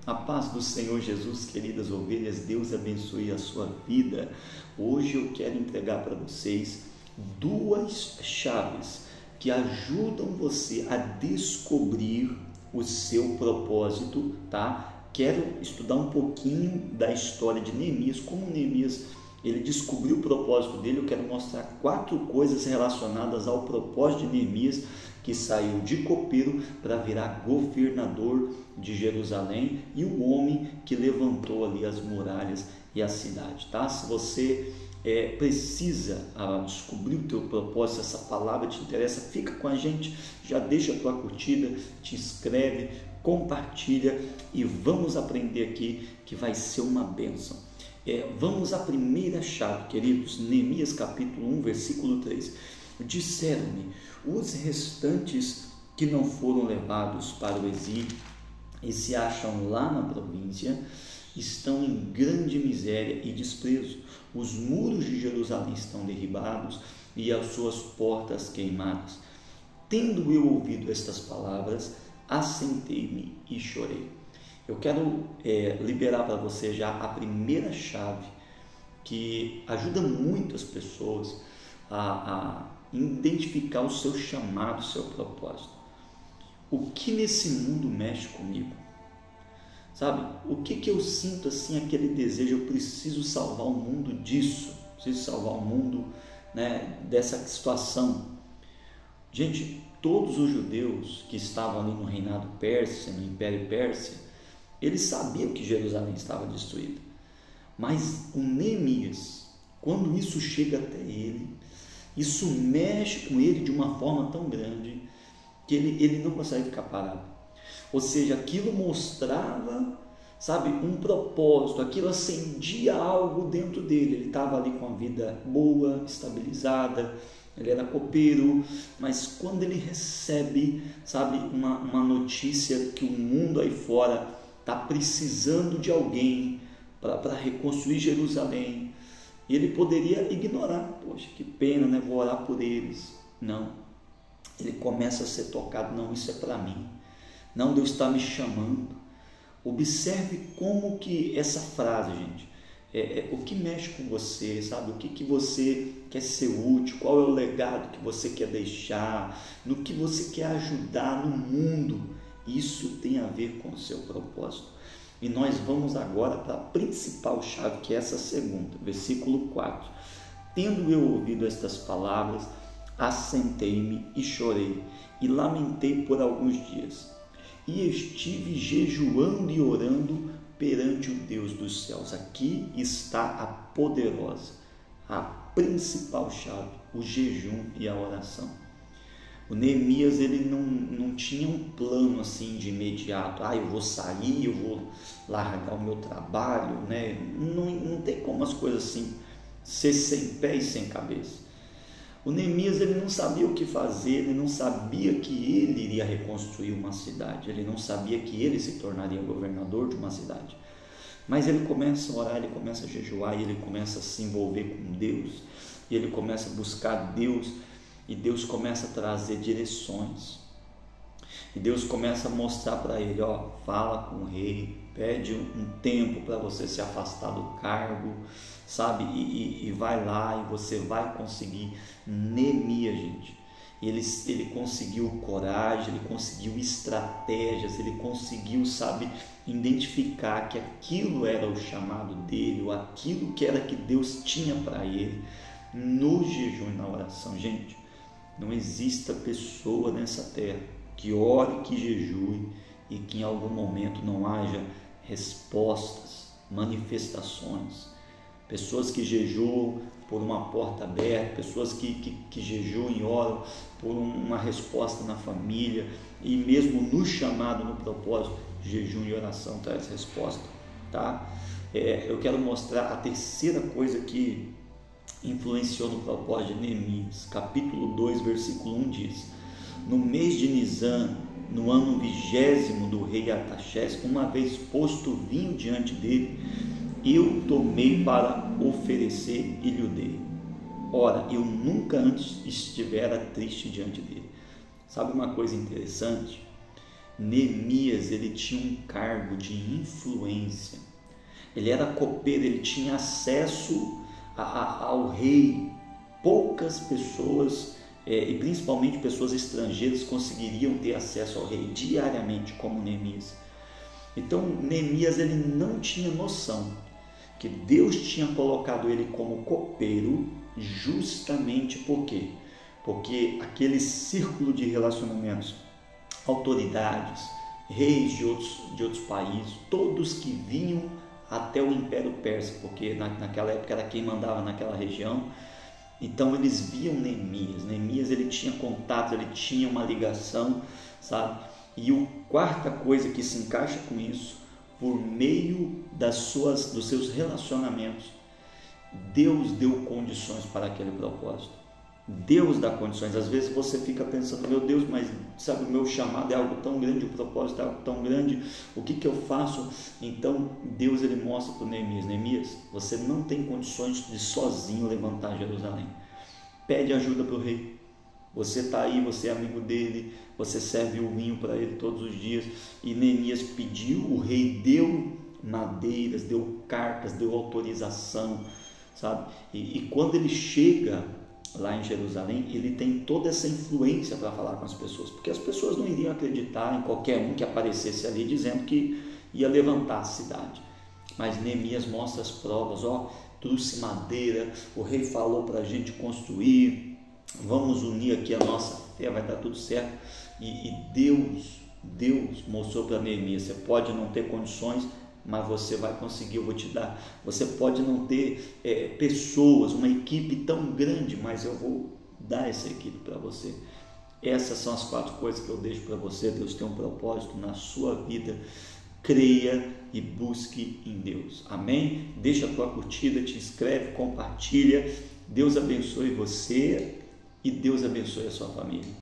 A paz do Senhor Jesus, queridas ovelhas, Deus abençoe a sua vida. Hoje eu quero entregar para vocês duas chaves que ajudam você a descobrir o seu propósito, tá? Quero estudar um pouquinho da história de Neemias, como Neemias ele descobriu o propósito dele. Eu quero mostrar 4 coisas relacionadas ao propósito de Neemias, que saiu de copeiro para virar governador de Jerusalém e o homem que levantou ali as muralhas e a cidade, tá? Se você precisa descobrir o teu propósito, essa palavra te interessa, fica com a gente, já deixa a tua curtida, te inscreve, compartilha e vamos aprender aqui que vai ser uma bênção. Vamos à primeira chave, queridos. Neemias capítulo 1, versículo 3. Disseram-me os restantes que não foram levados para o exílio e se acham lá na província, estão em grande miséria e desprezo. Os muros de Jerusalém estão derribados e as suas portas queimadas. Tendo eu ouvido estas palavras, assentei-me e chorei. Eu quero liberar para você já a primeira chave que ajuda muito as pessoas a identificar o seu chamado, o seu propósito. O que nesse mundo mexe comigo? Sabe, o que eu sinto assim, aquele desejo, eu preciso salvar o mundo disso, preciso salvar o mundo, né, dessa situação. Gente, todos os judeus que estavam ali no reinado persa, no Império Persa, eles sabiam que Jerusalém estava destruída. Mas o Neemias, quando isso chega até ele, isso mexe com ele de uma forma tão grande que ele não consegue ficar parado. Ou seja, aquilo mostrava, sabe, um propósito, aquilo acendia algo dentro dele. Ele estava ali com a vida boa, estabilizada, ele era copeiro, mas quando ele recebe, sabe, uma notícia que o mundo aí fora está precisando de alguém para reconstruir Jerusalém, e ele poderia ignorar, poxa, que pena, né? Vou orar por eles. Não, ele começa a ser tocado, não, isso é para mim, não, Deus está me chamando. Observe como que essa frase, gente, o que mexe com você, sabe, o que você quer ser útil, qual é o legado que você quer deixar, no que você quer ajudar no mundo, isso tem a ver com o seu propósito. E nós vamos agora para a principal chave, que é essa segunda, versículo 4. Tendo eu ouvido estas palavras, assentei-me e chorei, e lamentei por alguns dias. E estive jejuando e orando perante o Deus dos céus. Aqui está a poderosa, a principal chave, o jejum e a oração. O Neemias, ele não tinha um plano assim de imediato, eu vou sair, eu vou largar o meu trabalho, né? Não tem como as coisas assim ser sem pé e sem cabeça. O Neemias, ele não sabia o que fazer, ele não sabia que ele iria reconstruir uma cidade, ele não sabia que ele se tornaria governador de uma cidade. Mas ele começa a orar, ele começa a jejuar, ele começa a se envolver com Deus, e ele começa a buscar Deus, e Deus começa a trazer direções, e Deus começa a mostrar para ele, fala com o rei, pede um tempo para você se afastar do cargo, sabe, e vai lá e você vai conseguir. Neemias, gente, ele conseguiu coragem, ele conseguiu estratégias, ele conseguiu, sabe, identificar que aquilo era o chamado dele, ou aquilo que era que Deus tinha para ele, no jejum e na oração. Gente, não exista pessoa nessa terra que ore, que jejue e que em algum momento não haja respostas, manifestações. Pessoas que jejuam por uma porta aberta, pessoas que jejuam e oram por uma resposta na família, e mesmo no chamado, no propósito, jejum e oração traz resposta, tá? Eu quero mostrar a terceira coisa que influenciou no propósito de Neemias. Capítulo 2, versículo 1 diz: no mês de Nisan, no ano 20º do rei Artaxerxes, uma vez posto vinho diante dele, eu tomei para oferecer e lhe dei. Ora, eu nunca antes estivera triste diante dele. Sabe uma coisa interessante? Neemias, ele tinha um cargo de influência. Ele era copeiro, ele tinha acesso ao rei. Poucas pessoas, e principalmente pessoas estrangeiras, conseguiriam ter acesso ao rei diariamente, como Neemias. Então, Neemias, ele não tinha noção que Deus tinha colocado ele como copeiro, justamente por quê? Porque aquele círculo de relacionamentos, autoridades, reis de outros países, todos que vinham até o Império Persa, porque naquela época era quem mandava naquela região. Então eles viam Neemias, ele tinha contato, ele tinha uma ligação, sabe? E a quarta coisa que se encaixa com isso, por meio dos seus relacionamentos, Deus deu condições para aquele propósito. Deus dá condições. Às vezes você fica pensando, meu Deus, mas sabe, o meu chamado é algo tão grande, o propósito é algo tão grande, o que eu faço? Então Deus, ele mostra para o Neemias, você não tem condições de sozinho levantar Jerusalém. Pede ajuda para o rei. Você está aí, você é amigo dele, você serve o vinho para ele todos os dias. E Neemias pediu, o rei deu madeiras, deu cartas, deu autorização, sabe? E quando ele chega lá em Jerusalém, ele tem toda essa influência para falar com as pessoas, porque as pessoas não iriam acreditar em qualquer um que aparecesse ali dizendo que ia levantar a cidade. Mas Neemias mostra as provas, trouxe madeira, o rei falou para a gente construir, vamos unir aqui a nossa fé, vai dar tudo certo. E Deus mostrou para Neemias, você pode não ter condições, mas você vai conseguir, eu vou te dar. Você pode não ter pessoas, uma equipe tão grande, mas eu vou dar essa equipe para você. Essas são as 4 coisas que eu deixo para você. Deus tem um propósito na sua vida. Creia e busque em Deus. Amém? Deixa a tua curtida, te inscreve, compartilha. Deus abençoe você e Deus abençoe a sua família.